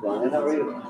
Brian, how are you?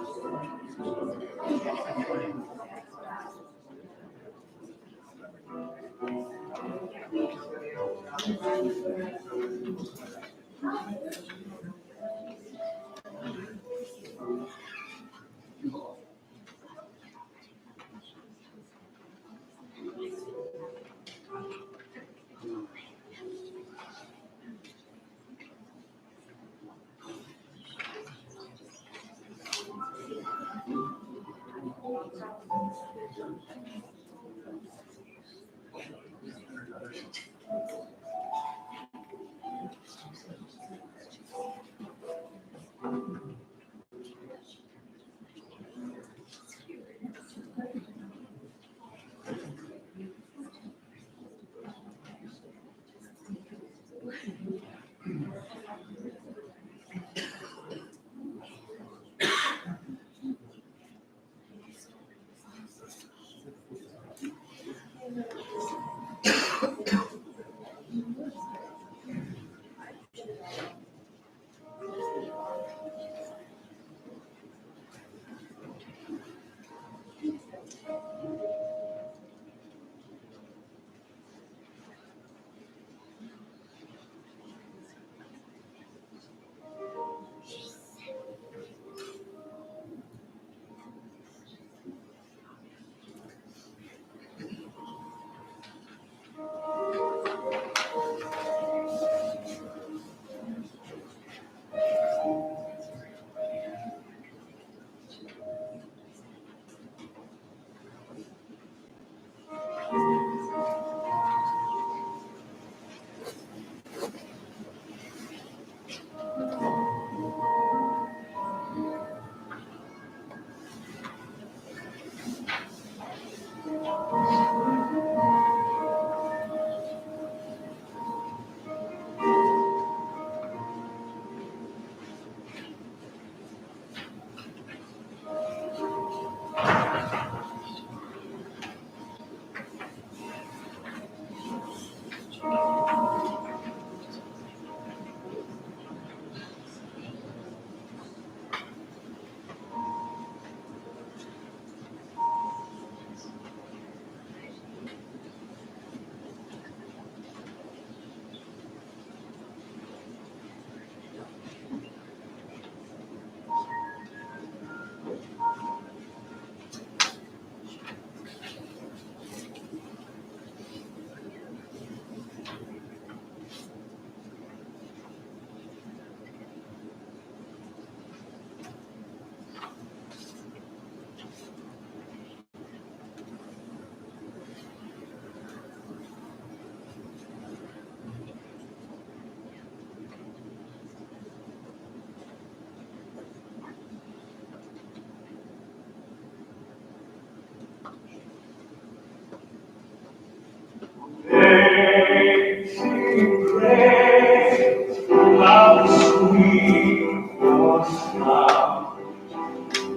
How sweet the sound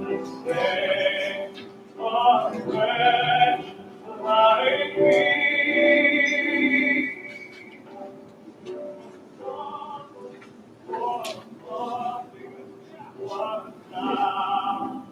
that saved a wretch like me. What now? What now?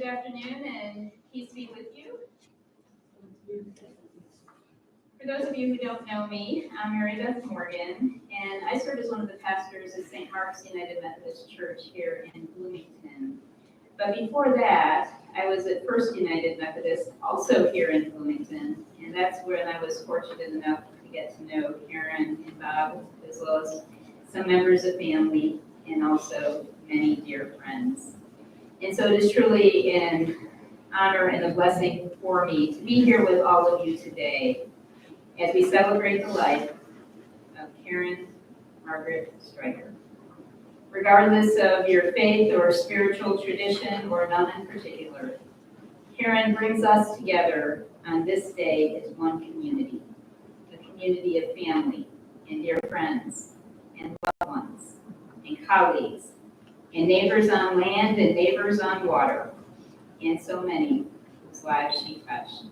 afternoon and peace be with you. For those of you who don't know me, I'm Mary Beth Morgan, and I serve as one of the pastors at St. Mark's United Methodist Church here in Bloomington. But before that, I was at First United Methodist, also here in Bloomington, and that's when I was fortunate enough to get to know Karen and Bob, as well as some members of family, and also many dear friends. And so it is truly an honor and a blessing for me to be here with all of you today as we celebrate the life of Karen Margaret Stryker. Regardless of your faith or spiritual tradition or none in particular, Karen brings us together on this day as one community, a community of family and dear friends and loved ones and colleagues and neighbors on land and neighbors on water, and so many whose lives she touched.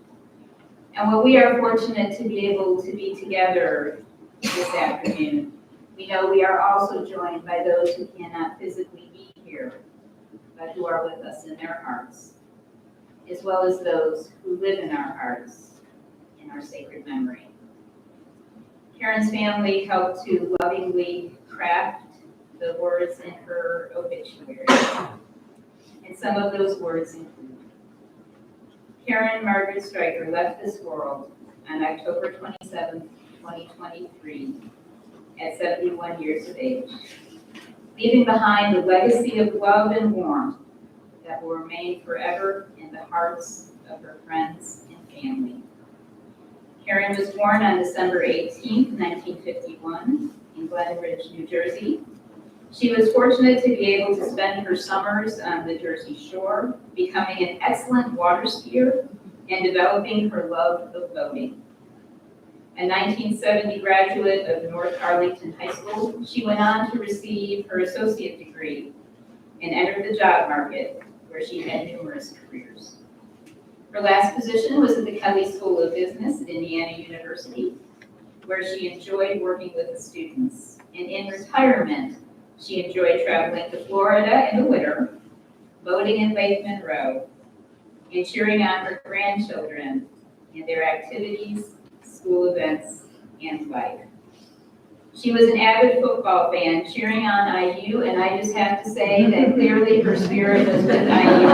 And while we are fortunate to be able to be together this afternoon, we know we are also joined by those who cannot physically be here, but who are with us in their hearts, as well as those who live in our hearts in our sacred memory. Karen's family helped to lovingly craft the words in her obituary, and some of those words include: Karen Margaret Stryker left this world on October 27, 2023, at 71 years of age, leaving behind a legacy of love and warmth that will remain forever in the hearts of her friends and family. Karen was born on December 18, 1951, in Glen Ridge, New Jersey. She was fortunate to be able to spend her summers on the Jersey Shore, becoming an excellent water skier and developing her love of boating. A 1970 graduate of North Arlington High School, she went on to receive her associate degree and entered the job market, where she had numerous careers. Her last position was at the Kelley School of Business at Indiana University, where she enjoyed working with the students. And in retirement, she enjoyed traveling to Florida in the winter, boating in Lake Monroe, and cheering on her grandchildren in their activities, school events, and life. She was an avid football fan, cheering on IU, and I just have to say that clearly her spirit was with IU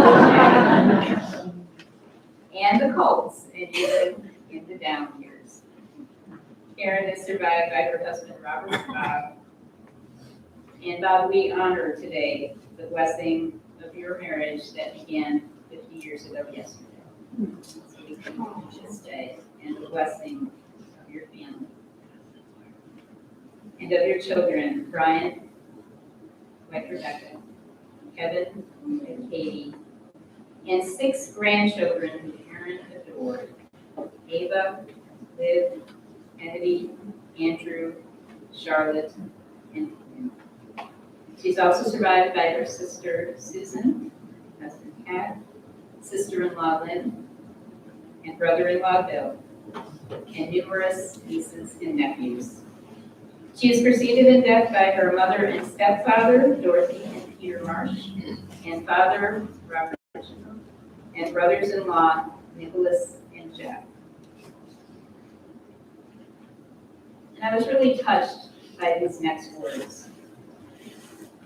and the Colts, and even in the down years. Karen is survived by her husband, Robert Bob. And Bob, we honor today the blessing of your marriage that began 50 years ago yesterday. So we come this day and the blessing of your family and of your children, Brian, wife Rebecca, Kevin, and Katie, and 6 grandchildren who Karen adored: Ava, Liv, Kennedy, Andrew, Charlotte, and Quinn. She's also survived by her sister Susan, husband Kat, sister-in-law Lynn, and brother-in-law Bill, and numerous nieces and nephews. She is preceded in death by her mother and stepfather, Dorothy and Peter Marsh, and father, Robert, and brothers-in-law, Nicholas and Jeff. And I was really touched by these next words.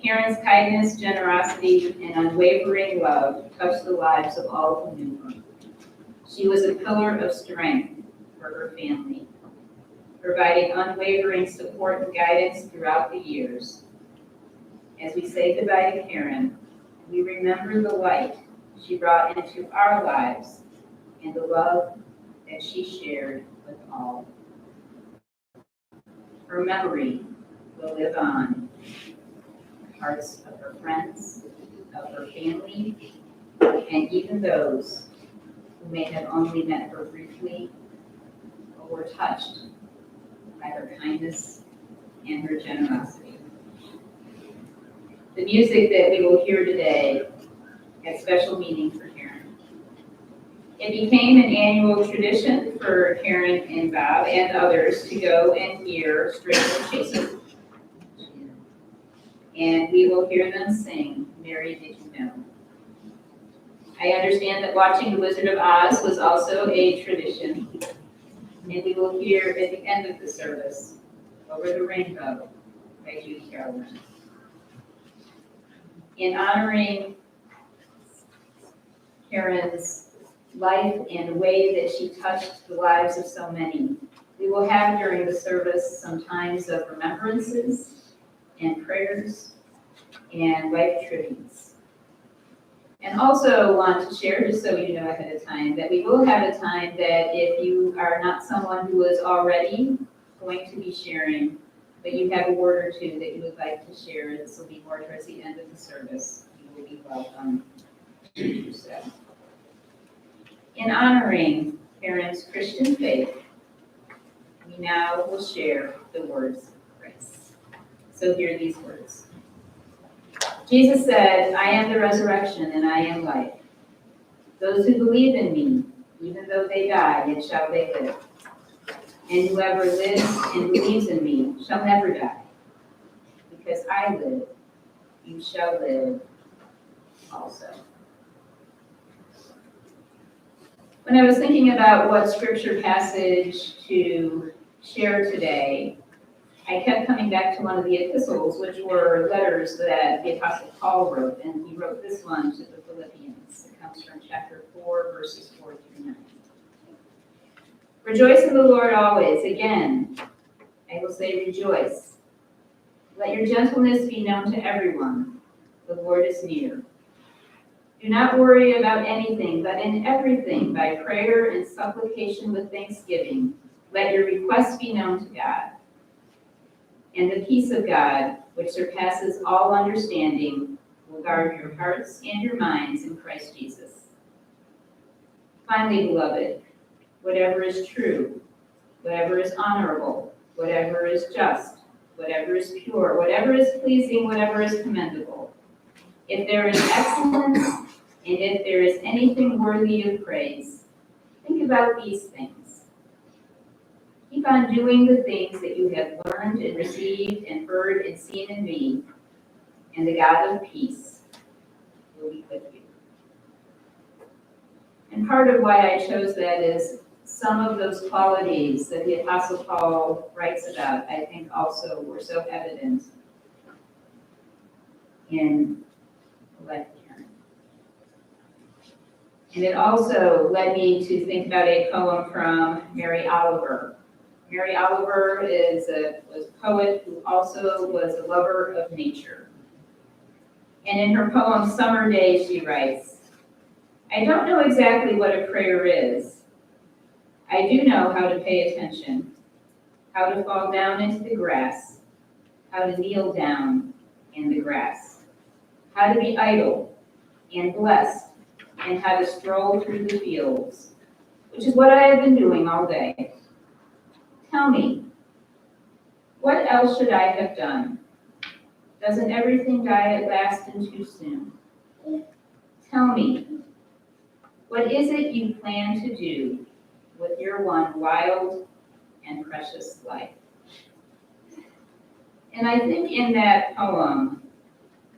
Karen's kindness, generosity, and unwavering love touched the lives of all who knew her. She was a pillar of strength for her family, providing unwavering support and guidance throughout the years. As we say goodbye to Karen, we remember the light she brought into our lives and the love that she shared with all. Her memory will live on in the hearts of her friends, of her family, and even those who may have only met her briefly or were touched by her kindness and her generosity. The music that we will hear today has special meaning for Karen. It became an annual tradition for Karen and Bob and others to go and hear Stryker Chaser. And we will hear them sing, "Mary, Did You Know?" I understand that watching The Wizard of Oz was also a tradition, and we will hear at the end of the service, Over the Rainbow by Judy Carolyn. In honoring Karen's life and the way that she touched the lives of so many, we will have during the service some times of remembrances and prayers and life tributes. And also want to share, just so you know ahead of time, that we will have a time that if you are not someone who is already going to be sharing, but you have a word or two that you would like to share, this will be more towards the end of the service, you will be welcome to do so. In honoring Karen's Christian faith, we now will share the words of grace. So hear these words. Jesus said, I am the resurrection and I am life. Those who believe in me, even though they die, yet shall they live. And whoever lives and believes in me shall never die. Because I live, you shall live also. When I was thinking about what scripture passage to share today, I kept coming back to one of the epistles, which were letters that the Apostle Paul wrote, and he wrote this one to the Philippians. It comes from chapter 4, verses 4 through 9. Rejoice in the Lord always. Again, I will say rejoice. Let your gentleness be known to everyone. The Lord is near. Do not worry about anything, but in everything, by prayer and supplication with thanksgiving, let your requests be known to God. And the peace of God, which surpasses all understanding, will guard your hearts and your minds in Christ Jesus. Finally, beloved, whatever is true, whatever is honorable, whatever is just, whatever is pure, whatever is pleasing, whatever is commendable, if there is excellence, and if there is anything worthy of praise, think about these things. Keep on doing the things that you have learned and received and heard and seen in me, and the God of peace will be with you. And part of why I chose that is some of those qualities that the Apostle Paul writes about, I think also were so evident in the life of Karen. And it also led me to think about a poem from Mary Oliver. Mary Oliver was a poet who also was a lover of nature. And in her poem, Summer Day, she writes, I don't know exactly what a prayer is. I do know how to pay attention, how to fall down into the grass, how to kneel down in the grass, how to be idle and blessed, and how to stroll through the fields, which is what I have been doing all day. Tell me, what else should I have done? Doesn't everything die at last and too soon? Tell me, what is it you plan to do with your one wild and precious life? And I think in that poem,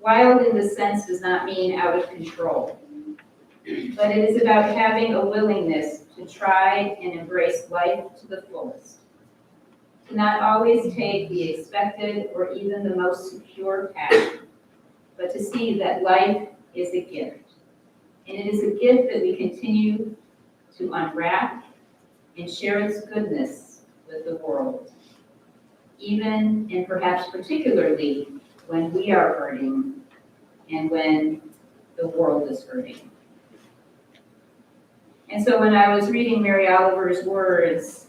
wild in the sense does not mean out of control, but it is about having a willingness to try and embrace life to the fullest. To not always take the expected or even the most secure path, but to see that life is a gift. And it is a gift that we continue to unwrap and share its goodness with the world, even and perhaps particularly when we are hurting and when the world is hurting. And so when I was reading Mary Oliver's words,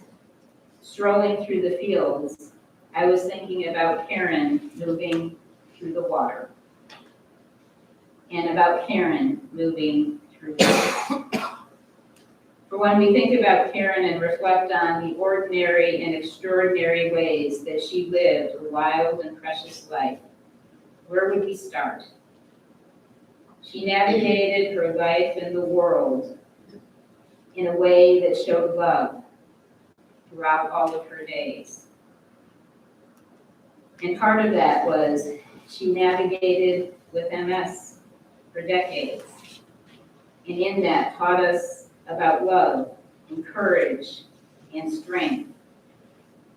strolling through the fields, I was thinking about Karen moving through the water, and about Karen moving through life. For when we think about Karen and reflect on the ordinary and extraordinary ways that she lived a wild and precious life, where would we start? She navigated her life in the world in a way that showed love throughout all of her days. And part of that was she navigated with MS for decades. and in that taught us about love and courage and strength,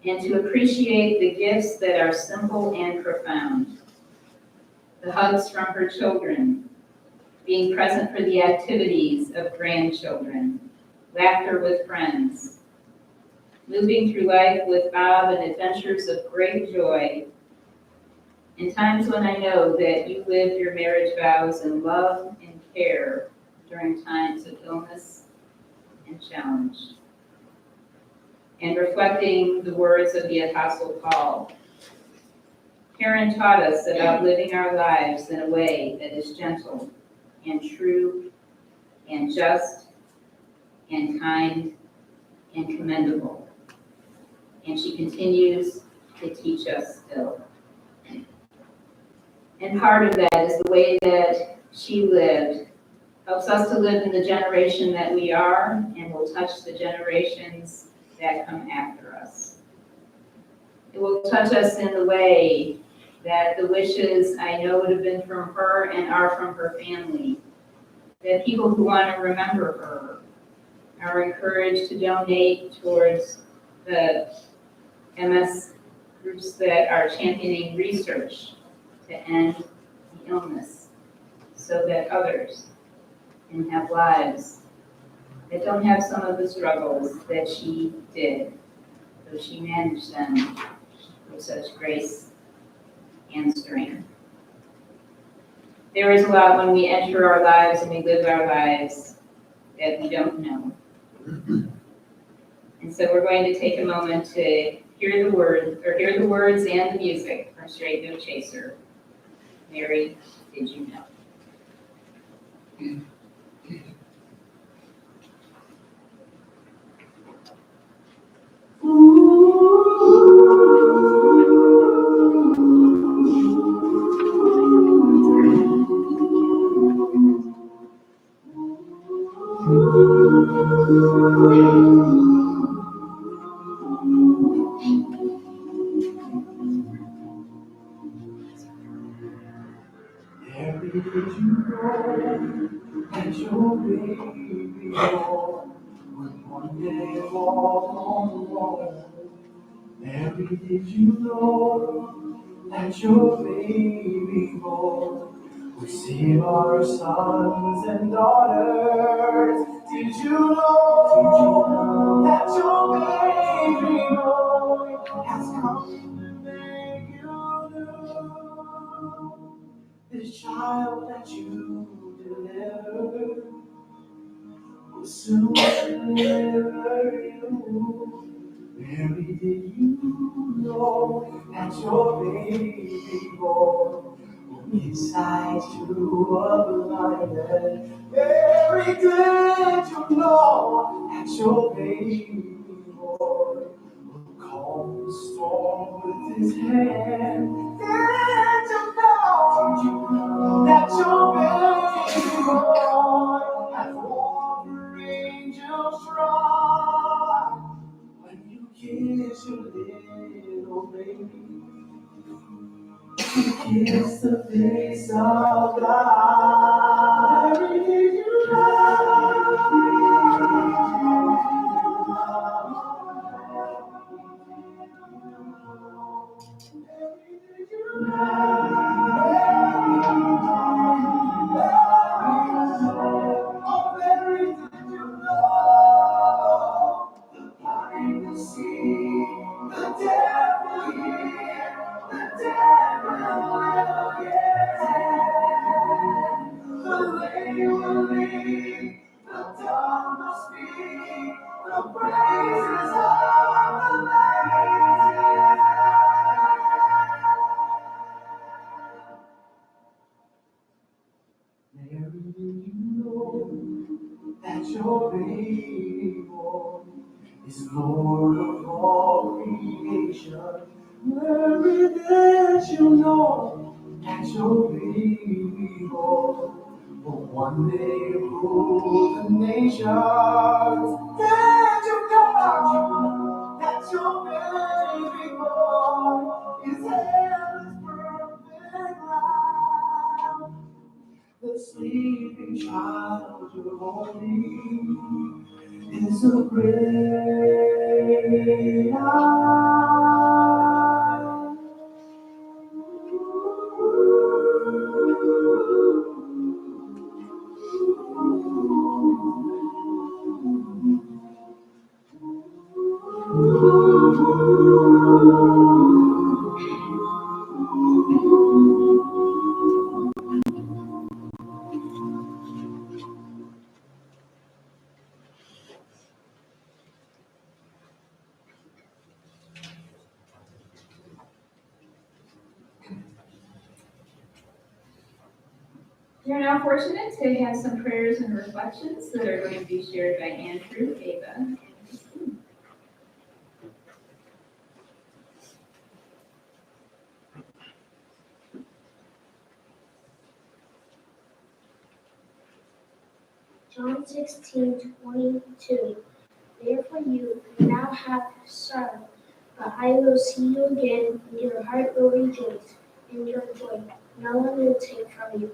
and to appreciate the gifts that are simple and profound. The hugs from her children, being present for the activities of grandchildren, laughter with friends, moving through life with Bob and adventures of great joy, in times when I know that you lived your marriage vows in love and care during times of illness and challenge. And reflecting the words of the Apostle Paul, Karen taught us about living our lives in a way that is gentle and true and just and kind and commendable. And she continues to teach us still. And part of that is the way that she lived helps us to live in the generation that we are and will touch the generations that come after us. It will touch us in the way that the wishes I know would have been from her and are from her family, that people who want to remember her are encouraged to donate towards the MS groups that are championing research to end the illness so that others can have lives that don't have some of the struggles that she did, though she managed them with such grace and strength. There is a lot when we enter our lives and we live our lives that we don't know. And so we're going to take a moment to hear the words and the music from Straight No Chaser. Mary, did you know? Mary, did you know that your baby boy would one day walk on the water? Mary, did you know that your baby boy would save our sons and daughters? Did you know that your baby boy has come to make you new? This child that you delivered will soon deliver you. Mary, did you know that your baby boy will be sight to a blind? Mary, did you know that your baby boy will calm the storm with his hand? Did you know that your baby boy has walked where angels ride? When you kiss your little baby, you kiss the face of God. Mary, did you oh, Mary, did you know? The blind will see, the deaf will hear, the dead will hear. The lame will lead, the dumb will speak, the praises of the Lamb. Mary, did you know that your baby boy is Lord of all creation? Mary, did you know that your baby boy will one day rule the nations? Did you know that your baby boy is heaven's perfect lamb? The sleeping child you're so great We are now fortunate to have some prayers and reflections that are going to be shared by Andrew, Ava, and Christine. John 16:22. Therefore you now have sorrow, but I will see you again, and your heart will rejoice, and your joy no one will take from you.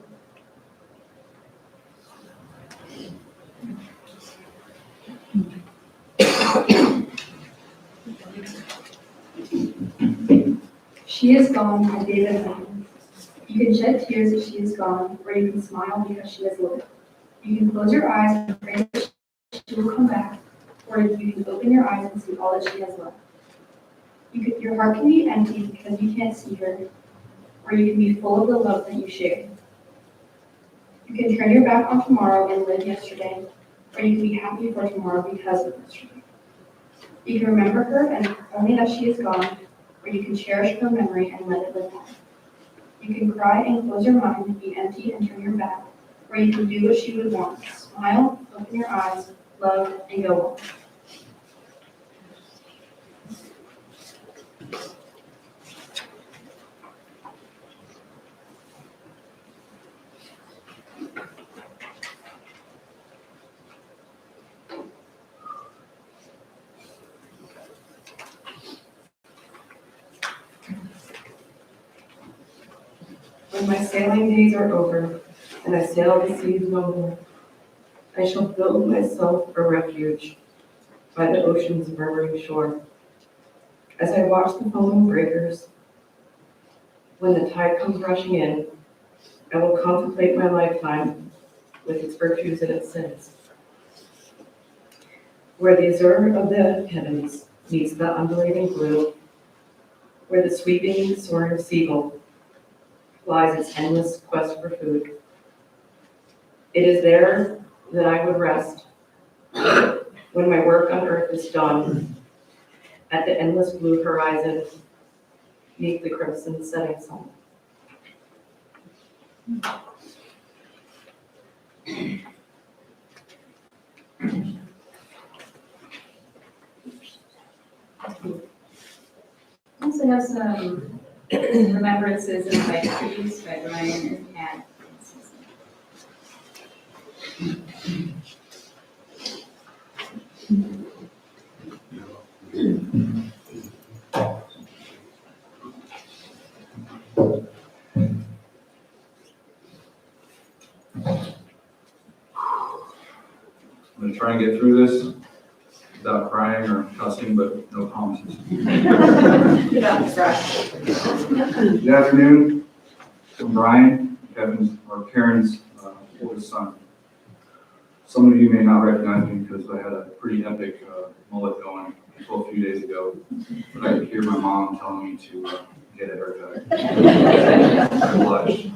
She is gone, my David home. You can shed tears if she is gone, or you can smile because she has lived. You can close your eyes and pray that she will come back, or you can open your eyes and see all that she has left. Your heart can be empty because you can't see her, or you can be full of the love that you share. You can turn your back on tomorrow and live yesterday, or you can be happy for tomorrow because of yesterday. You can remember her and only that she is gone, or you can cherish her memory and let it live on. You can cry and close your mind, be empty and turn your back, or you can do what she would want, smile, open your eyes, love, and go on. When my sailing days are over, and I sail the seas no more, I shall build myself a refuge by the ocean's murmuring shore. As I watch the foaming breakers, when the tide comes rushing in, I will contemplate my lifetime with its virtues and its sins. Where the azure of the heavens meets the undulating blue, where the sweeping, soaring seagull flies its endless quest for food. It is there that I would rest when my work on earth is done, at the endless blue horizon, beneath the crimson setting sun. I also have some remembrances and life trees by Brian and Pat. I'm gonna try and get through this without crying or cussing, but no promises. Good afternoon. I'm Brian, Kevin's or Karen's oldest son. Some of you may not recognize me because I had a pretty epic mullet going until a few days ago. But I could hear my mom telling me to get a haircut. I blushed.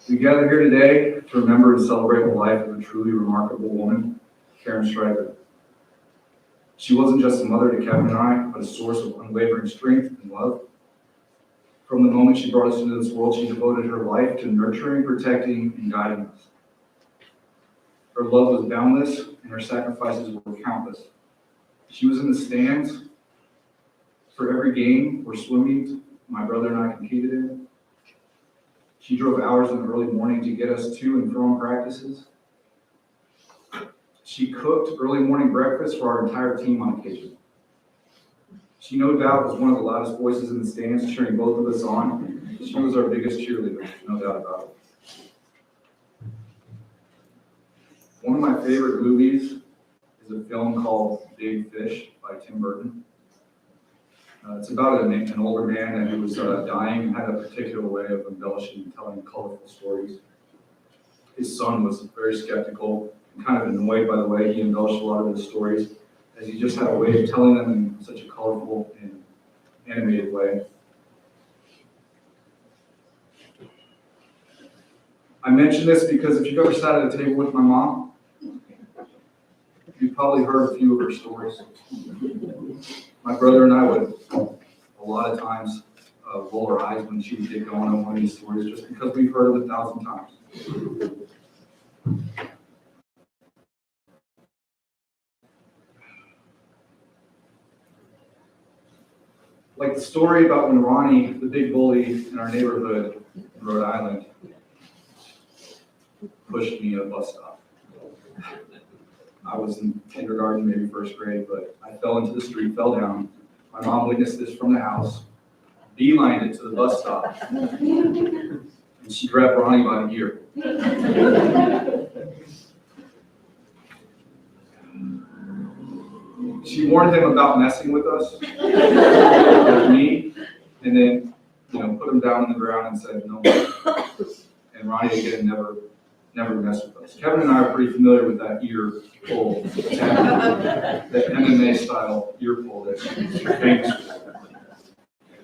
We gather here today to remember and celebrate the life of a truly remarkable woman, Karen Stryker. She wasn't just a mother to Kevin and I, but a source of unwavering strength and love. From the moment she brought us into this world, she devoted her life to nurturing, protecting, and guiding us. Her love was boundless, and her sacrifices were countless. She was in the stands for every game or swimming my brother and I competed in. She drove hours in the early morning to get us to and from practices. She cooked early morning breakfast for our entire team on occasion. She no doubt was one of the loudest voices in the stands, cheering both of us on. She was our biggest cheerleader, no doubt about it. One of of my favorite movies is a film called Big Fish by Tim Burton. It's about an older man who was dying and had a particular way of embellishing and telling colorful stories. His son was very skeptical and kind of annoyed by the way he embellished a lot of his stories, as he just had a way of telling them in such a colorful and animated way. I mention this because if you've ever sat at a table with my mom, you've probably heard a few of her stories. My brother and I would a lot of times roll our eyes when she would get going on one of these stories just because we've heard it 1,000 times. Like the story about when Ronnie, the big bully in our neighborhood in Rhode Island, pushed me at a bus stop. I was in kindergarten, maybe first grade, but I fell into the street, fell down. My mom witnessed this from the house, beelined it to the bus stop, and she grabbed Ronnie by the ear. She warned him about messing with us, with me, and then, put him down on the ground and said, no more. And Ronnie, again, never mess with us. Kevin and I are pretty familiar with that ear pull, that MMA style ear pull that she's famous for.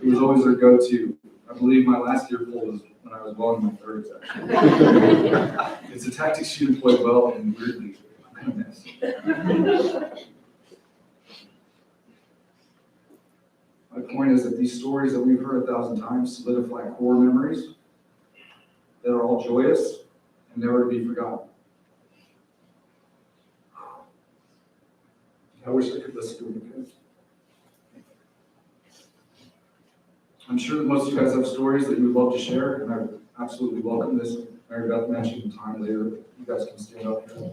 It was always her go-to. I believe my last ear pull was when I was well in my 30s, actually. It's a tactic she employed well, and weirdly, I'm going to miss. My point is that these stories that we've heard 1,000 times solidify core memories that are all joyous and never to be forgotten. I wish I could listen to them again. I'm sure that most of you guys have stories that you would love to share, and I absolutely welcome this. Mary Beth mentioned time later. You guys can stand up here.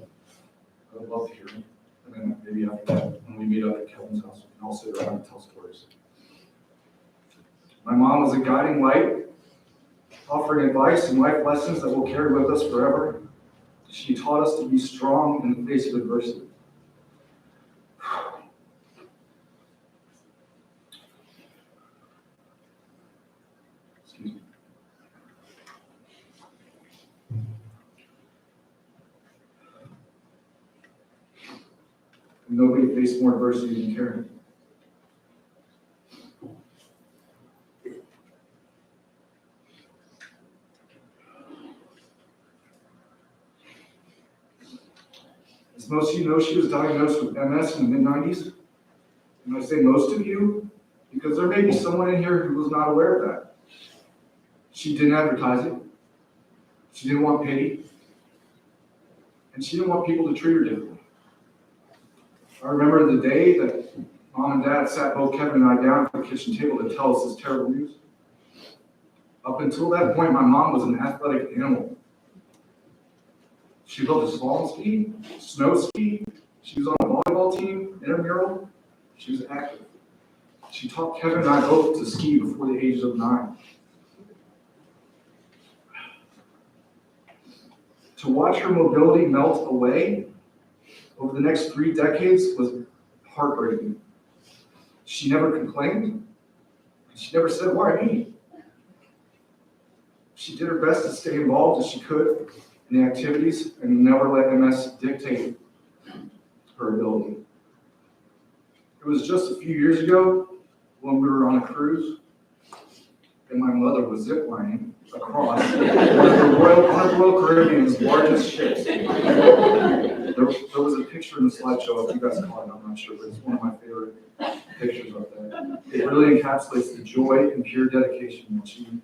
I would love to hear them. And then maybe after that, when we meet up at Kevin's house, we can all sit around and tell stories. My mom was a guiding light, offering advice and life lessons that will carry with us forever. She taught us to be strong in the face of adversity. Excuse me. Nobody faced more adversity than Karen. As most of you know, she was diagnosed with MS in the mid-90s. And I say most of you, because there may be someone in here who was not aware of that. She didn't advertise it. She didn't want pity. And she didn't want people to treat her differently. I remember the day that Mom and Dad sat both Kevin and I down at the kitchen table to tell us this terrible news. Up until that point, my mom was an athletic animal. She loved to slalom ski, snow ski. She was on a volleyball team, intramural. She was active. She taught Kevin and I both to ski before the ages of 9. To watch her mobility melt away over the next 3 decades was heartbreaking. She never complained. She never said, why me? She did her best to stay involved as she could in the activities and never let MS dictate her ability. It was just a few years ago when we were on a cruise and my mother was ziplining across one of the Royal Caribbean's largest ships. There was a picture in the slideshow, if you guys caught it, I'm not sure, but it's one of my favorite pictures up there. It really encapsulates the joy and pure dedication that she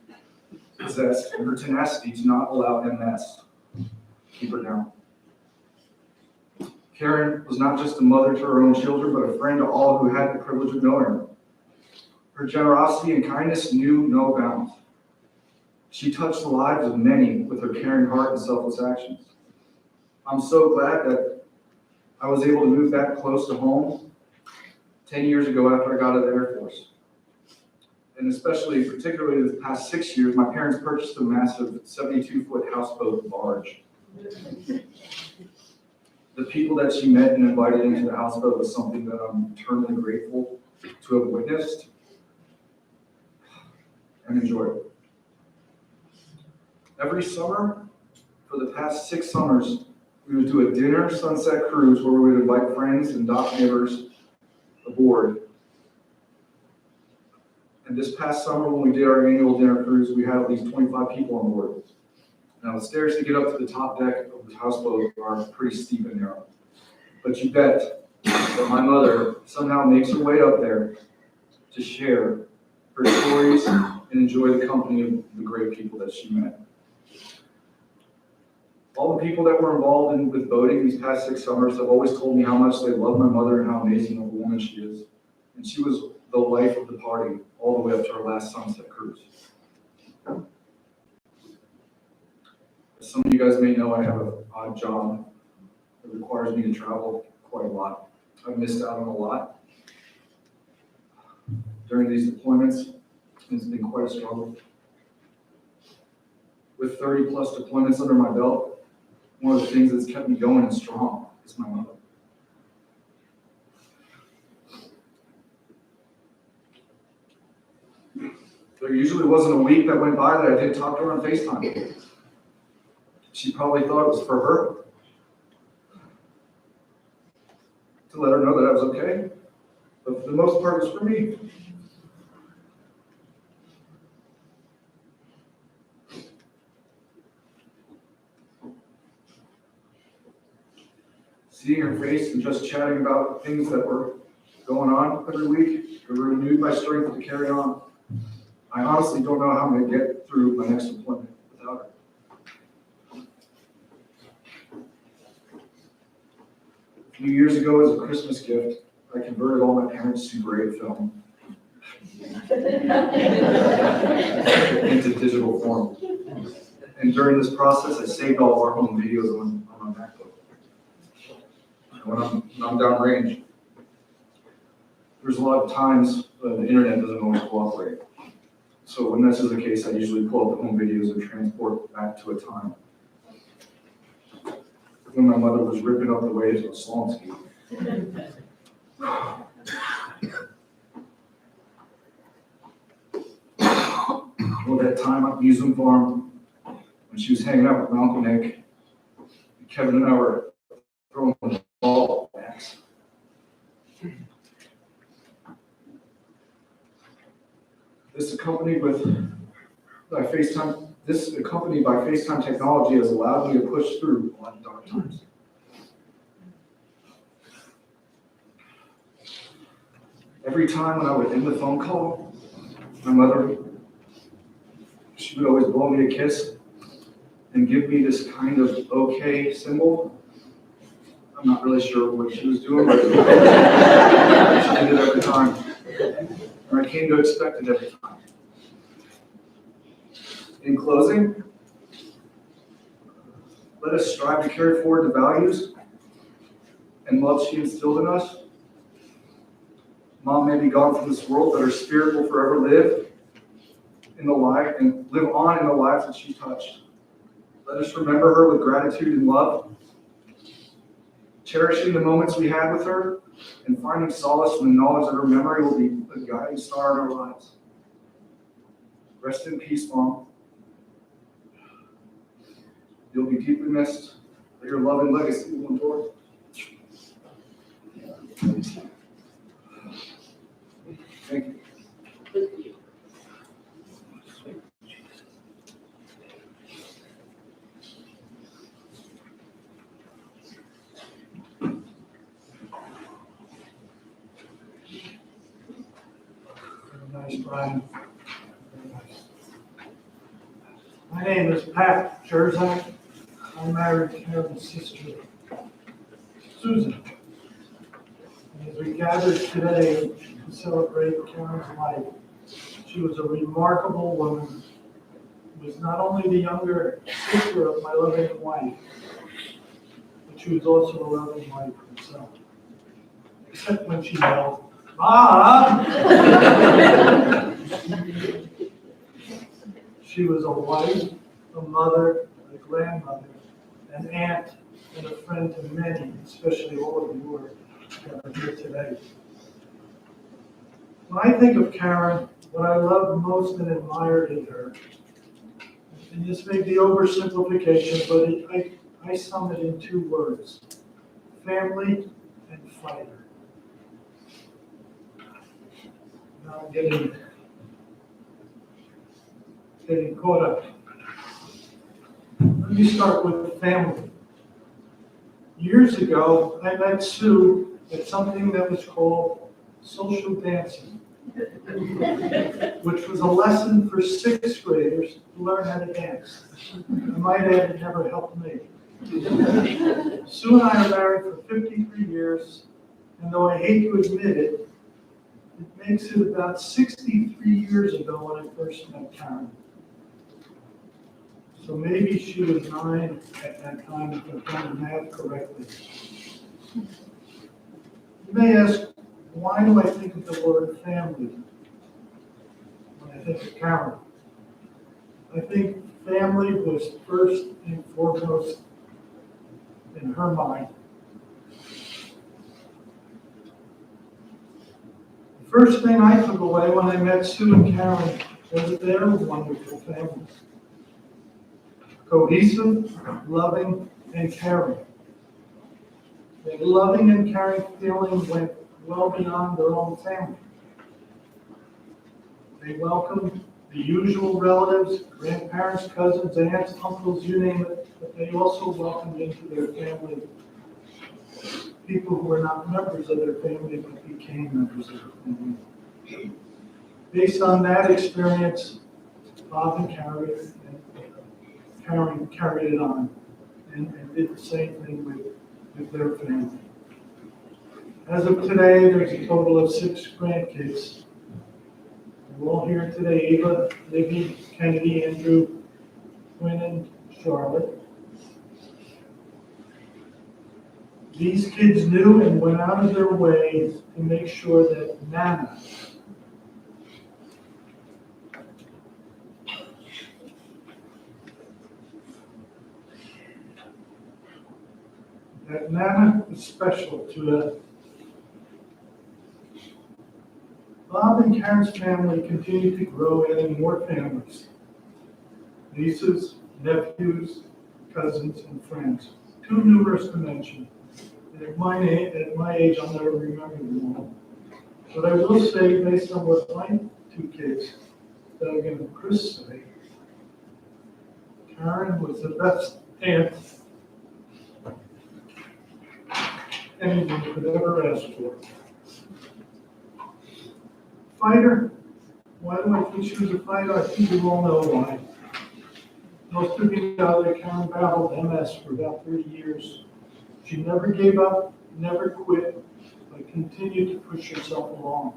possessed and her tenacity to not allow MS to keep her down. Karen was not just a mother to her own children, but a friend to all who had the privilege of knowing her. Her generosity and kindness knew no bounds. She touched the lives of many with her caring heart and selfless actions. I'm so glad that I was able to move back close to home 10 years ago after I got out of the Air Force. And particularly the past 6 years, my parents purchased a massive 72-foot houseboat barge. The people that she met and invited into the houseboat was something that I'm eternally grateful to have witnessed and enjoyed. Every summer, for the past 6 summers, we would do a dinner sunset cruise where we would invite friends and dock neighbors aboard. And this past summer, when we did our annual dinner cruise, we had at least 25 people on board. Now, the stairs to get up to the top deck of the houseboat are pretty steep and narrow. But you bet that my mother somehow makes her way up there to share her stories and enjoy the company of the great people that she met. All the people that were involved with boating these past 6 summers have always told me how much they love my mother and how amazing of a woman she is. And she was the life of the party all the way up to our last sunset cruise. As some of you guys may know, I have an odd job that requires me to travel quite a lot. I've missed out on a lot during these deployments. It's been quite a struggle. With 30 plus deployments under my belt, one of the things that's kept me going and strong is my mother. There usually wasn't a week that went by that I didn't talk to her on FaceTime. She probably thought it was for her, to let her know that I was okay, but for the most part, it was for me. Seeing her face and just chatting about things that were going on every week, it renewed my strength to carry on. I honestly don't know how I'm going to get through my next deployment without her. A few years ago, as a Christmas gift, I converted all my parents' Super 8 film into digital form. And during this process, I saved all of our home videos on my MacBook. When I'm downrange, there's a lot of times the internet doesn't always cooperate. So when this is the case, I usually pull up the home videos and transport back to a time when my mother was ripping up the waves of a slalom ski. Well, that time at Museum Farm, when she was hanging out with my Uncle Nick, Kevin and I were throwing ball backs. This accompanied by FaceTime technology has allowed me to push through a lot of dark times. Every time when I would end the phone call, my mother, she would always blow me a kiss and give me this kind of okay symbol. I'm not really sure what she was doing, but she did it every time. And I came to expect it every time. In closing, let us strive to carry forward the values and love she instilled in us. Mom may be gone from this world, but her spirit will forever live on in the lives that she touched. Let us remember her with gratitude and love, cherishing the moments we had with her, and finding solace in the knowledge that her memory will be a guiding star in our lives. Rest in peace, Mom. You'll be deeply missed, but your love and legacy will endure. Thank you. Very nice, Brian. Very nice. My name is Pat Jerzak. I'm married to Kevin's sister, Susan. And as we gathered today to celebrate Karen's life, she was a remarkable woman who was not only the younger sister of my loving wife, but she was also a loving wife herself. Except when she yelled, "Mom!" She was a wife, a mother, a grandmother, an aunt, and a friend to many, especially all of you who are here today. When I think of Karen, what I love most and admired in her, and this may be oversimplification, but I sum it in 2 words: family and fighter. Now I'm getting caught up. Let me start with family. Years ago, I met Sue at something that was called social dancing, which was a lesson for 6th graders to learn how to dance. I might add, it never helped me. Sue and I are married for 53 years, and though I hate to admit it, it makes it about 63 years ago when I first met Karen. So maybe she was 9 at that time, if I've done the math correctly. You may ask, why do I think of the word family when I think of Karen? I think family was first and foremost in her mind. The first thing I took away when I met Sue and Karen was that they're a wonderful family. Cohesive, loving, and caring. That loving and caring feeling went well beyond their own family. They welcomed the usual relatives, grandparents, cousins, aunts, uncles, you name it, but they also welcomed into their family people who were not members of their family but became members of their family. Based on that experience, Bob and Karen carried it on and did the same thing with their family. As of today, there's a total of 6 grandkids. We're all here today: Ava, Libby, Kennedy, Andrew, Quinn, and Charlotte. These kids knew and went out of their way to make sure that Nana, was special to them. Bob and Karen's family continued to grow, adding more families: nieces, nephews, cousins, and friends. Too numerous to mention. And at my age, I'll never remember them all. But I will say, based on what my 2 kids, Doug and Chris, say, Karen was the best aunt anyone could ever ask for. Fighter. Why do I think she was a fighter? I think you all know why. Most of you know that Karen battled MS for about 30 years. She never gave up, never quit, but continued to push herself along.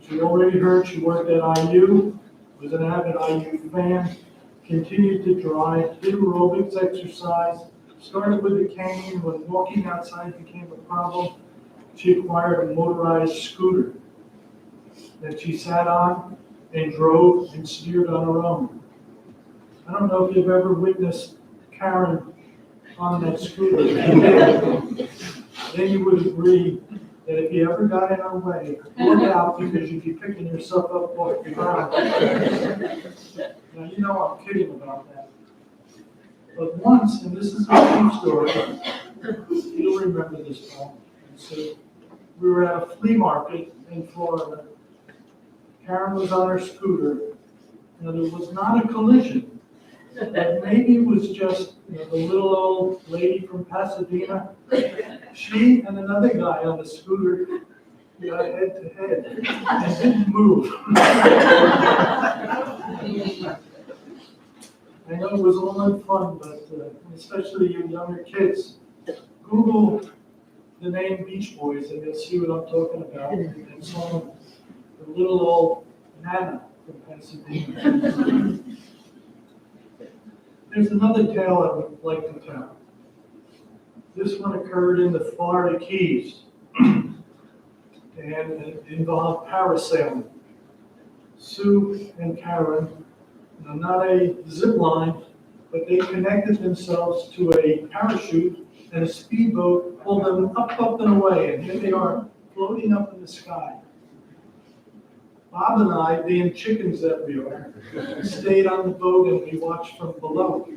As you already heard, she worked at IU, was an avid IU fan, continued to drive, did aerobics exercise, started with a cane. When walking outside became a problem, she acquired a motorized scooter that she sat on and drove and steered on her own. I don't know if you've ever witnessed Karen on that scooter. Then you would agree that if you ever got in her way, look out, because you'd be picking yourself up off the ground. Now, you know I'm kidding about that. But once, and this is a true story, you'll remember this one. So we were at a flea market in Florida. Karen was on her scooter, and it was not a collision, but maybe it was just the little old lady from Pasadena. She and another guy on the scooter got head to head and didn't move. I know it was all in fun, but especially you younger kids, Google the name Beach Boys and you'll see what I'm talking about. And song, the little old Nana from Pasadena. There's another tale I would like to tell. This one occurred in the Florida Keys and it involved parasailing. Sue and Karen, not a zip line, but they connected themselves to a parachute and a speedboat pulled them up and away, and here they are floating up in the sky. Bob and I, being chickens that we are, stayed on the boat and we watched from below.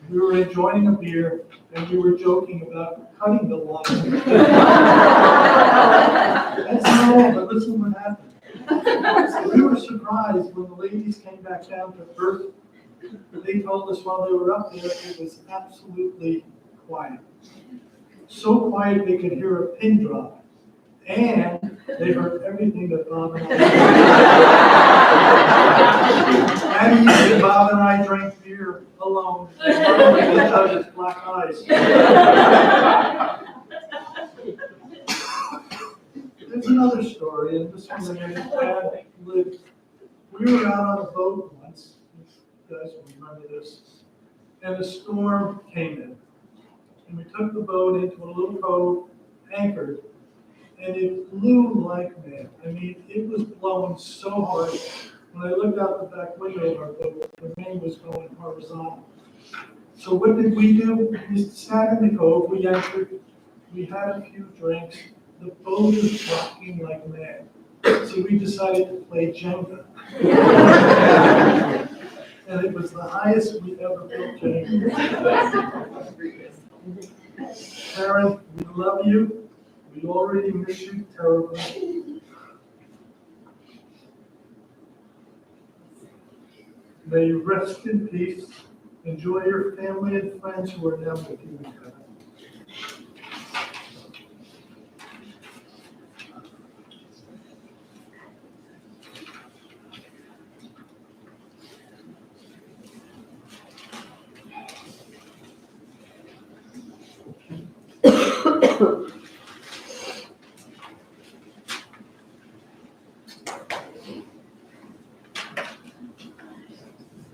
We were enjoying a beer and we were joking about cutting the line. That's not all, but listen what happened. We were surprised when the ladies came back down to earth. They told us while they were up there, it was absolutely quiet. So quiet they could hear a pin drop. And they heard everything that Bob and I did. And usually Bob and I drank beer alone, and with each other's black eyes. There's another story, and this one my dad lived. We were out on a boat once, you guys will remember this, and a storm came in. And we took the boat into a little cove, anchored, and it blew like mad. I mean, it was blowing so hard. When I looked out the back window of our boat, the rain was going horizontal. So what did we do? We sat in the cove, we anchored, we had a few drinks. The boat was rocking like mad. So we decided to play Jenga. And it was the highest we ever built Jenga. Karen, we love you. We already miss you terribly. May you rest in peace. Enjoy your family and friends who are now with you in heaven.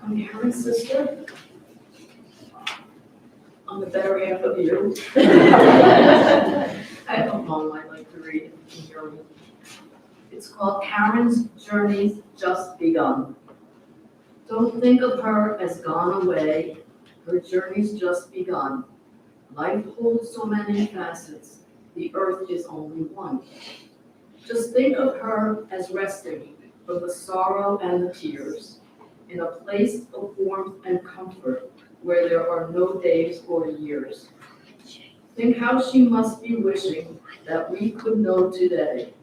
I'm Karen's sister. I'm the better half of you. I have a poem I'd like to read if you can hear me. It's called Karen's Journey's Just Begun. Don't think of her as gone away. Her journey's just begun. Life holds so many facets. The earth is only one. Just think of her as resting from the sorrow and the tears, in a place of warmth and comfort where there are no days or years. Think how she must be wishing that we could know today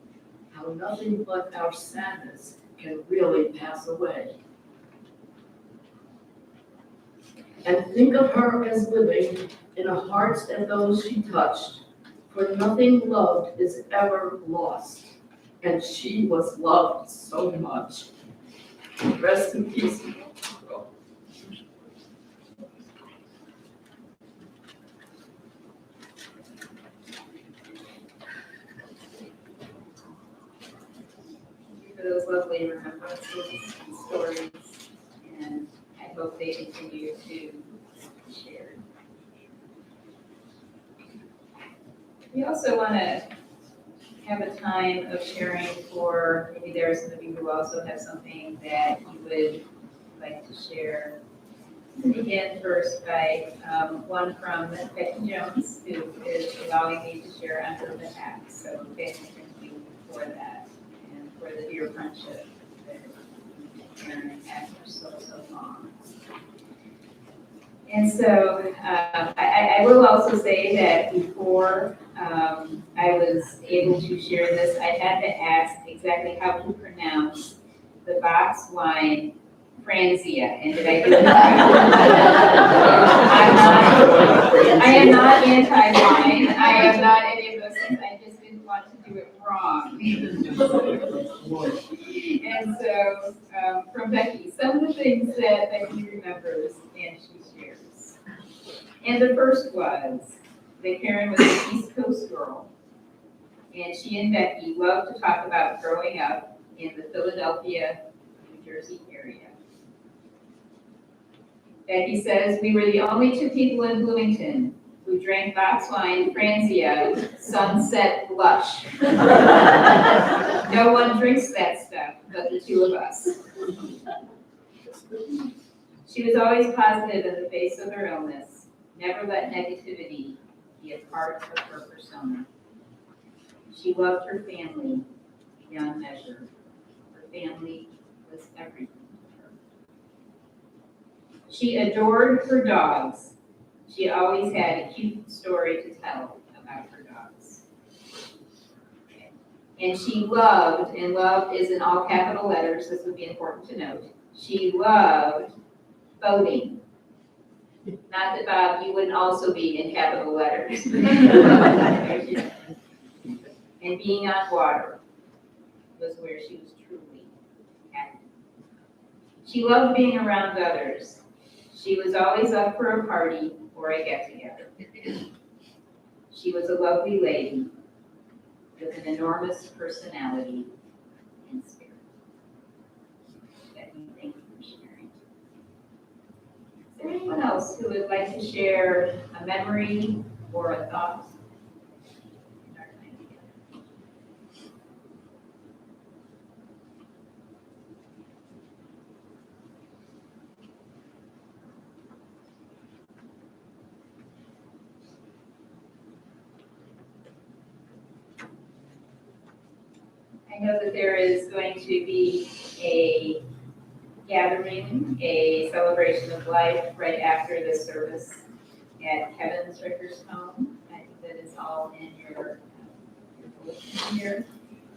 how nothing but our sadness can really pass away. And think of her as living in a heart that those she touched, for nothing loved is ever lost, and she was loved so much. Rest in peace. For those lovely remembrances and stories, and I hope they continue to be shared. We also want to have a time of sharing for, maybe there are some of you who also have something that you would like to share. To begin first by one from Becky Jones, who is allowing me to share on her behalf. So Becky, thank you for that and for the dear friendship that Karen had for so long. And so I will also say that before I was able to share this, I had to ask exactly how to pronounce the box wine Franzia, and did I do it right? I am not anti-wine. I am not any of those things. I just didn't want to do it wrong. And so from Becky, some of the things that Becky remembers and she shares. And the first was that Karen was an East Coast girl, and she and Becky loved to talk about growing up in the Philadelphia, New Jersey area. Becky says, we were the only two people in Bloomington who drank box wine, Franzia, Sunset Blush. No one drinks that stuff but the two of us. She She was always positive in the face of her illness, never let negativity be a part of her persona. She loved her family beyond measure. Her family was everything to her. She adored her dogs. She always had a cute story to tell about her dogs. And she loved, and loved is in all capital letters, this would be important to note. She loved boating. Not that, Bob, you wouldn't also be in capital letters. And being on water was where she was truly happy. She loved being around others. She was always up for a party or a get-together. She was a lovely lady with an enormous personality and spirit. Becky, thank you for sharing. Is there anyone else who would like to share a memory or a thought in our time together? I know that there is going to be a gathering, a celebration of life right after the service at Kevin Stryker's home. I think that is all in your bulletin here.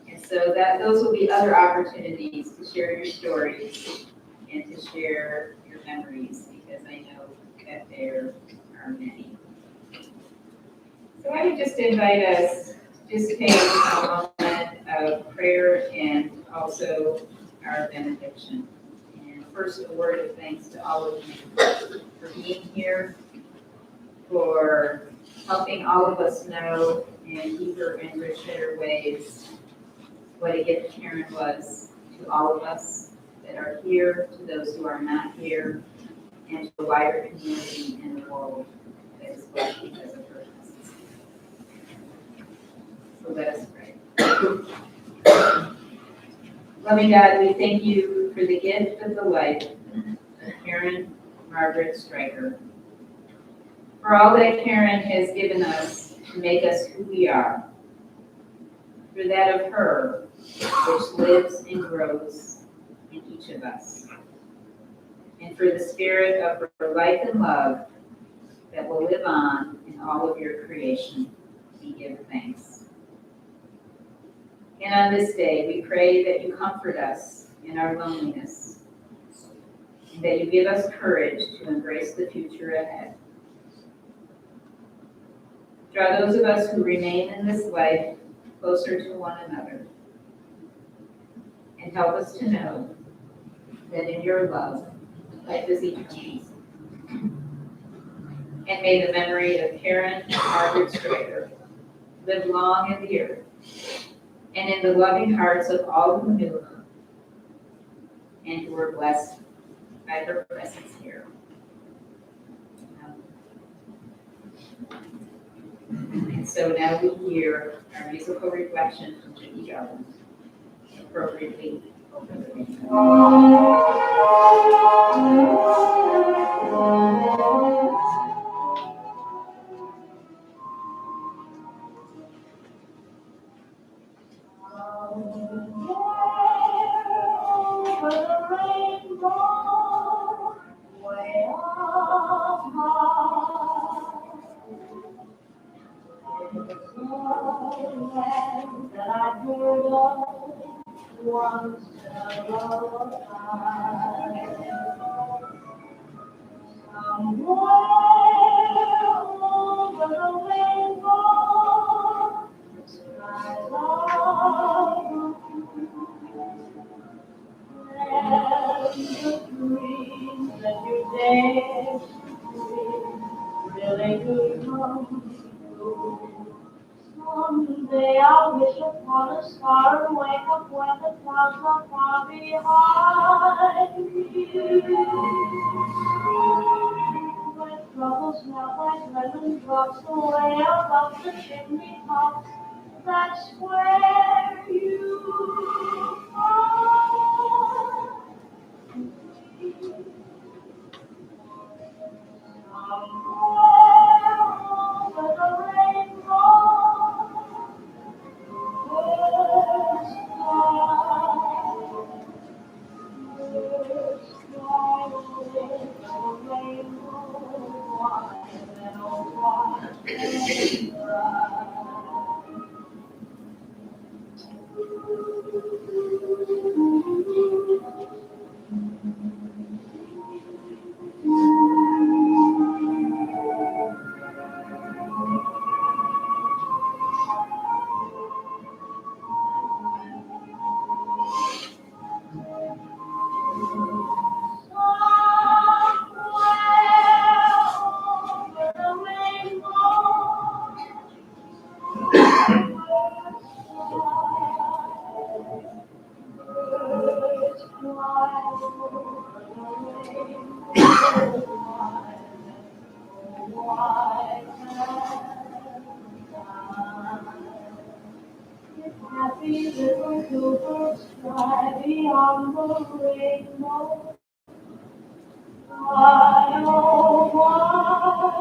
And so those will be other opportunities to share your stories and to share your memories, because I know that there are many. So I would just invite us to just take a moment of prayer and also our benediction. And first, a word of thanks to all of you for being here, for helping all of us know in deeper and richer ways what a gift Karen was to all of us that are here, to those who are not here, and to the wider community in the world that is blessed because of her presence. So let us pray. Loving God, we thank you for the gift of the life of Karen Margaret Stryker, for all that Karen has given us to make us who we are, for that of her which lives and grows in each of us, and for the spirit of her life and love that will live on in all of your creation. We give thanks. And on this day, we pray that you comfort us in our loneliness, and that you give us courage to embrace the future ahead. Draw those of us who remain in this life closer to one another, and help us to know that in your love, life is eternal. And may the memory of Karen Margaret Stryker live long in the earth, and in the loving hearts of all who knew her, and who were blessed by her presence here. And so now we hear our musical reflection from Jimmy Jones, appropriately over the radio. Once upon a time, somewhere over the rainbow, the skies are blue, and the dreams that you dare to dream really do come true. Someday I'll wish upon a star and wake up when the clouds are far behind me. When troubles melt like lemon drops away above the chimney tops, that's where you find me. Happy little bluebirds fly beyond the rainbow. Why, oh, why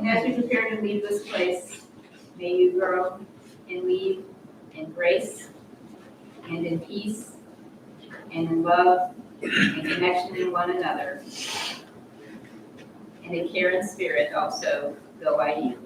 And as we prepare to leave this place, may you grow and lead in grace and in peace and in love and connection in one another. And a care and spirit also go by you.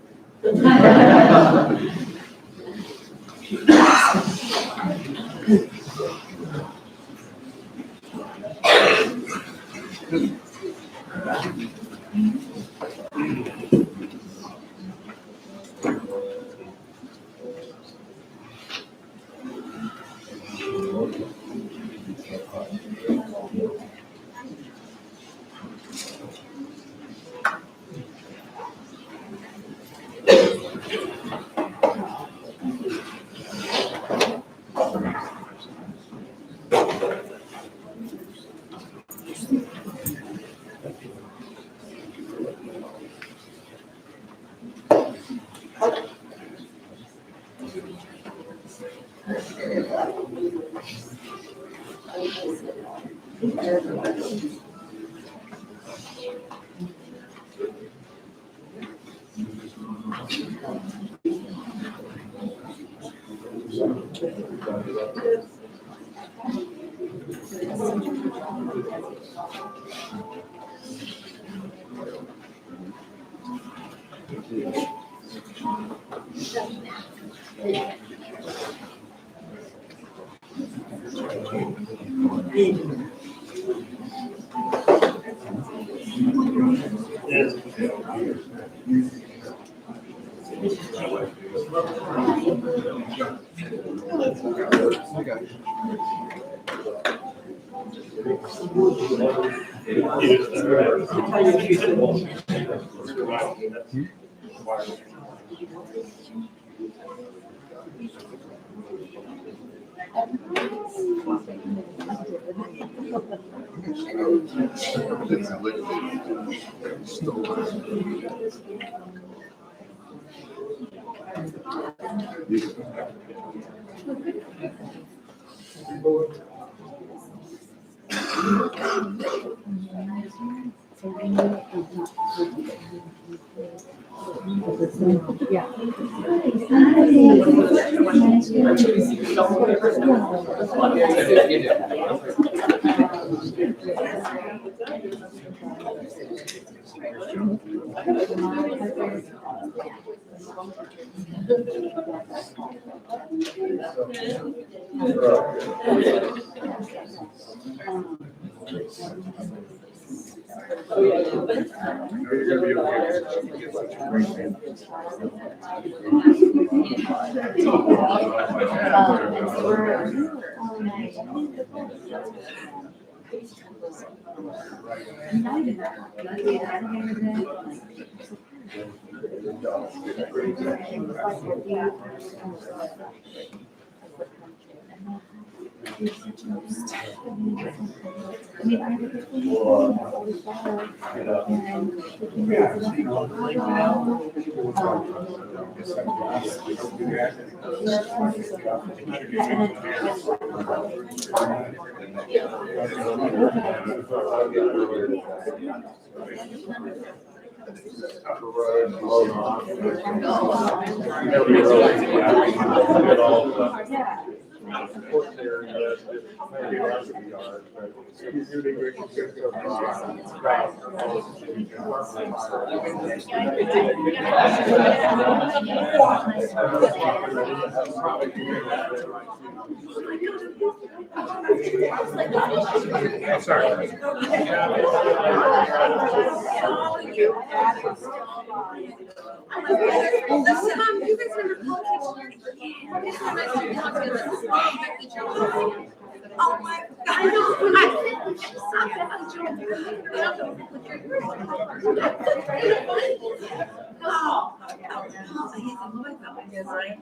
Oh my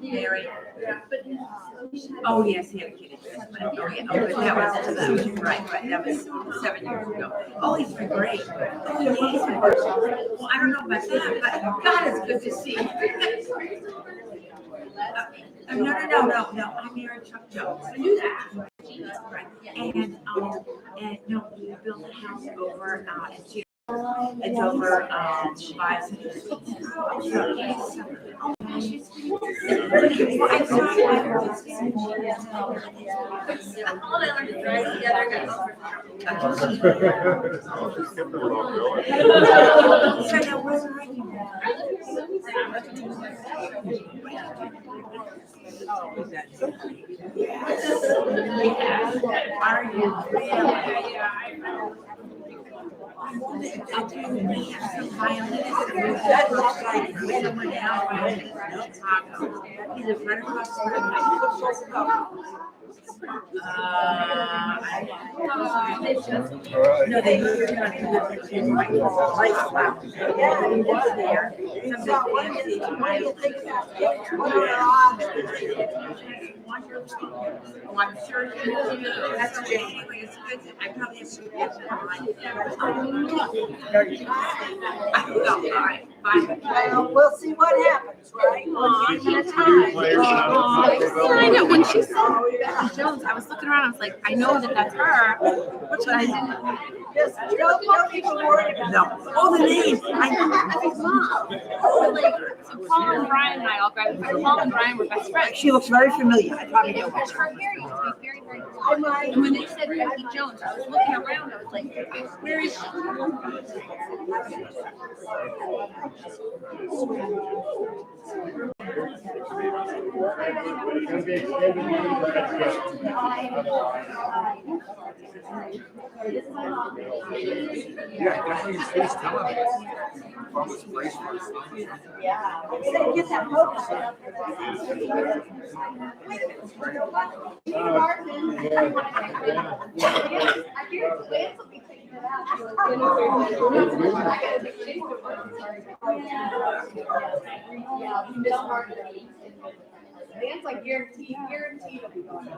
Mary. Oh, yes, he had a kid. Oh, yeah. Oh, but that was right. That was 7 years ago. Oh, he's been great. Oh, yeah, he's been great. Well, I don't know about that, but God, it's good to see. No. I married Chuck Jones. I knew that. Right. And no, we built a house over in Seattle. It's over 5 cities. Are you really? I'll tell you, we have some violinists that looks like someone else in Chicago. He lives right across the street. No, they moved on to the right spot. Yeah, he lives there. Somebody oh, I'm sure he will. That's okay. Anyway, it's good. I probably have to get all right. Bye. Well, we'll see what happens, right? I know when she said Becky Jones, I was looking around. I was like, I know that that's her, but I didn't. Just don't even worry about it. No. Oh, the name. I know. That's his mom. So like, so Paul and Brian and I all graduated. Paul and Brian were best friends. She looks very familiar. I probably know her. Her hair used to be very, very long. And when they said Becky Jones, I was looking around. I was like, where is she? Yeah, definitely space television. Almost place for us. Yeah. Get that focus. It's like guaranteed will be going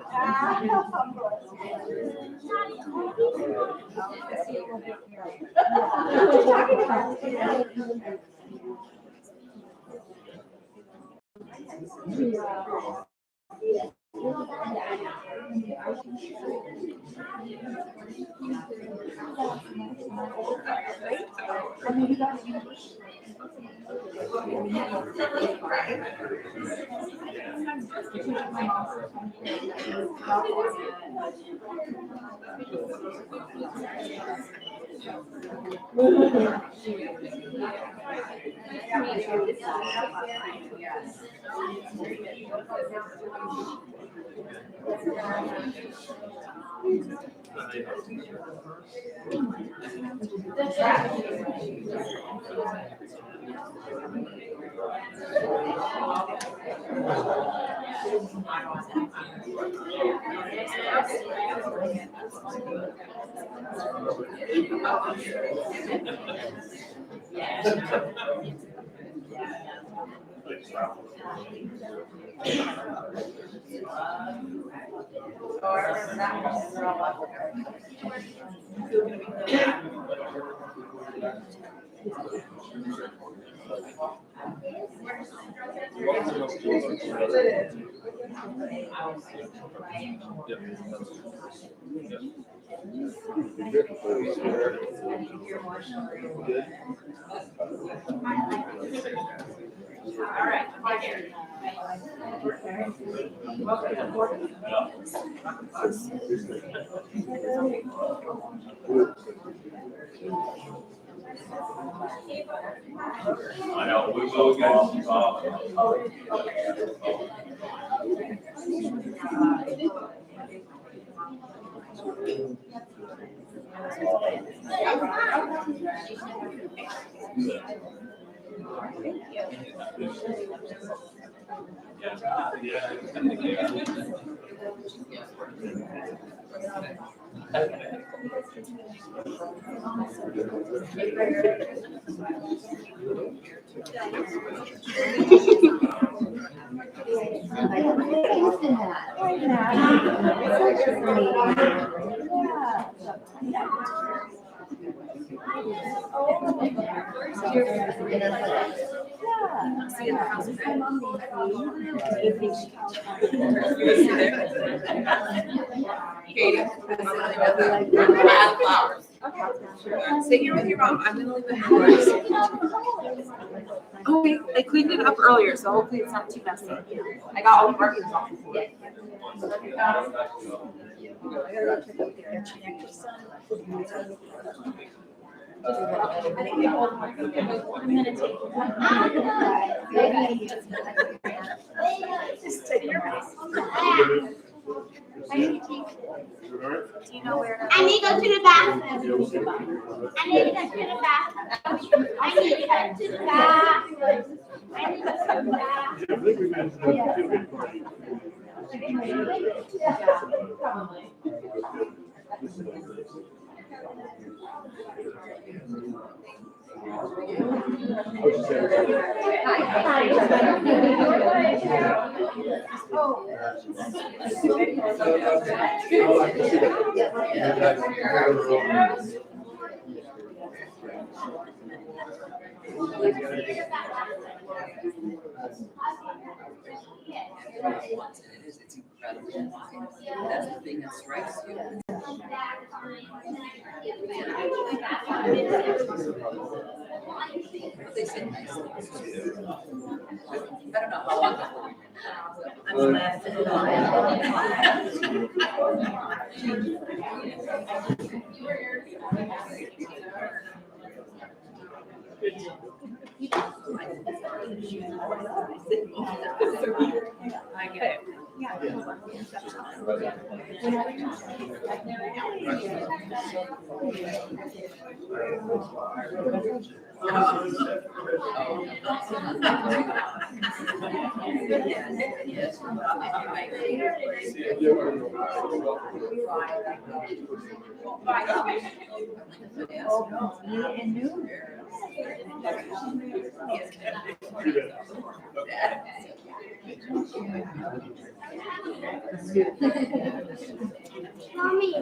I know, we will get, Stay here with your mom. I'm gonna leave the house. Okay, I cleaned it up earlier, so hopefully it's not too messy. I got all the markings off. I need to go to the bathroom. I need to go to the bathroom. I need to go to the bathroom. I need to go to the bathroom. It's incredible. That's the thing that strikes you. They say nice things. I don't know how long. I'm I get it. Mommy.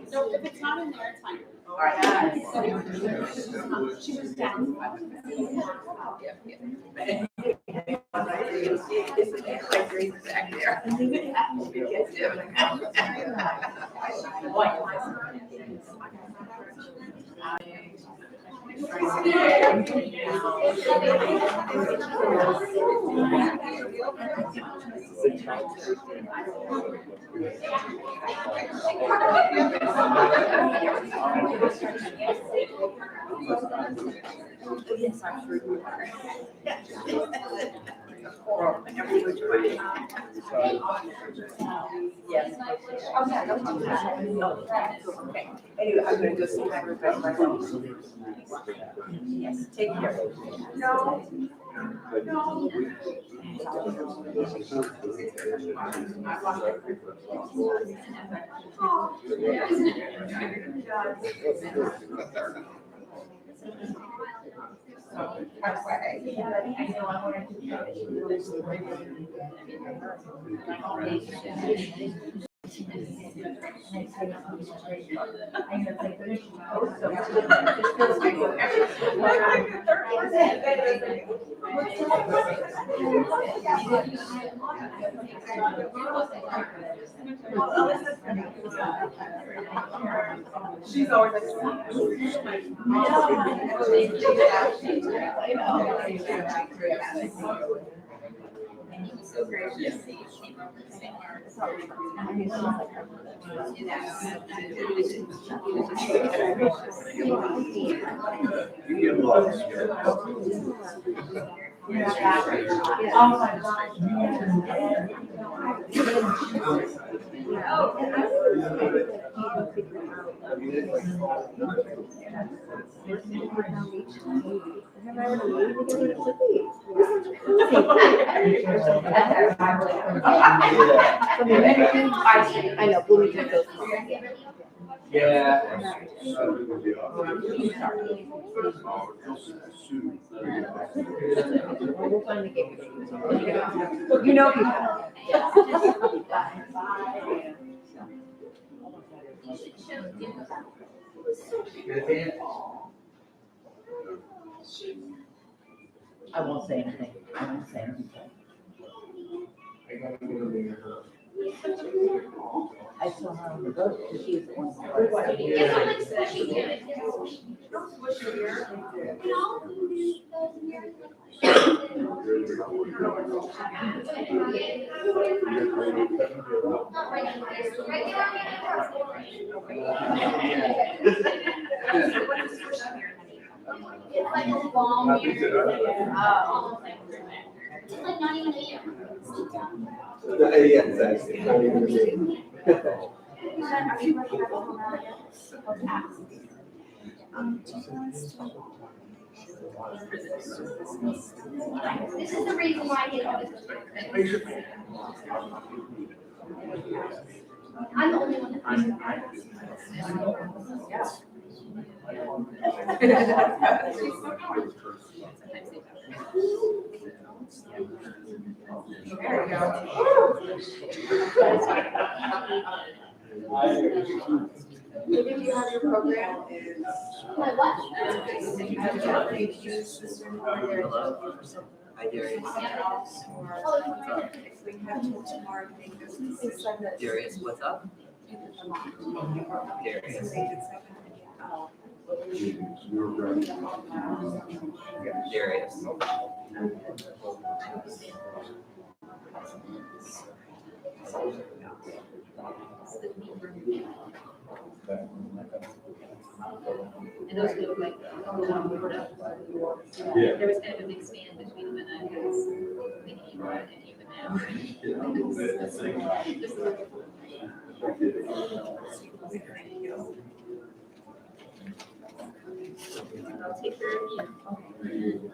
So if it's not in there, it's fine. She was down. Yes. Okay. Anyway, I'm gonna go see my everybody. Yes, take care. No. No. She's always like, So gracious. Him and I were in a movie together, and it was like, wait, I know, Bloomington goes. You know people. I won't say anything. I won't say anything. I saw her on the boat because she was the one. It's like a long year. Almost like it's like not even a year. Yeah, exactly. Not even a year. This is the reason why he always goes to I'm the only one that thinks Maybe if you have your program is. my what? Hi, Darius. Darius, what's up? Darius. Darius. And those look like, there was kind of a big span between them and I was thinking about it even now. I'll take care of you.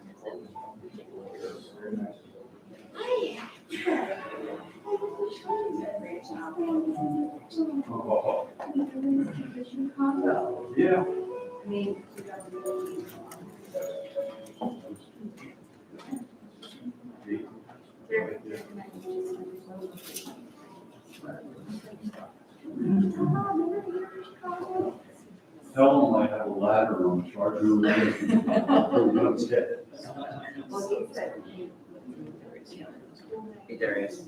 Yeah. Tell them I have a ladder on the charger. Hey, Darius.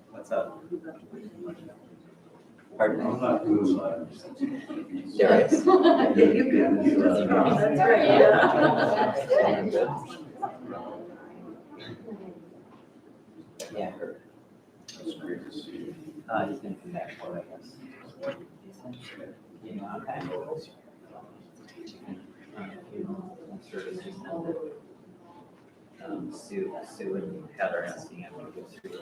What's up? Pardon I'm me? not good with ladders. Darius. That's right. Yeah, I heard. It's great to see you. He's gonna come back for it, I guess. You know, okay. Services. Sue and Heather asking him to go through the